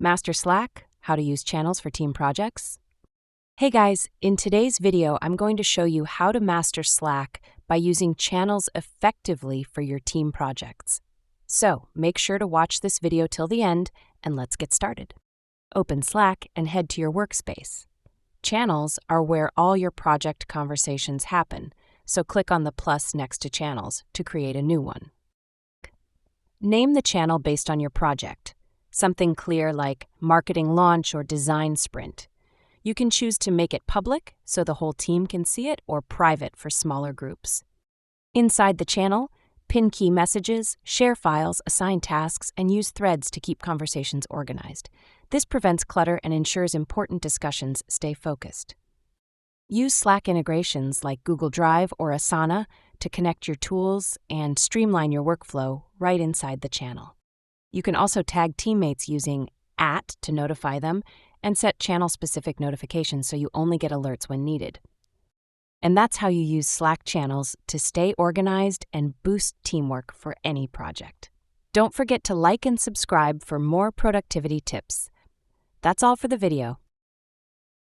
Master Slack, how to use channels for team projects. Hey guys, in today's video, I'm going to show you how to master Slack by using channels effectively for your team projects. So make sure to watch this video till the end and let's get started. Open Slack and head to your workspace. Channels are where all your project conversations happen, so click on the plus next to Channels to create a new one. Name the channel based on your project. Something clear like marketing launch or design sprint. You can choose to make it public so the whole team can see it or private for smaller groups. Inside the channel, pin key messages, share files, assign tasks, and use threads to keep conversations organized. This prevents clutter and ensures important discussions stay focused. Use Slack integrations like Google Drive or Asana to connect your tools and streamline your workflow right inside the channel. You can also tag teammates using @ to notify them and set channel-specific notifications so you only get alerts when needed. And that's how you use Slack channels to stay organized and boost teamwork for any project. Don't forget to like and subscribe for more productivity tips. That's all for the video.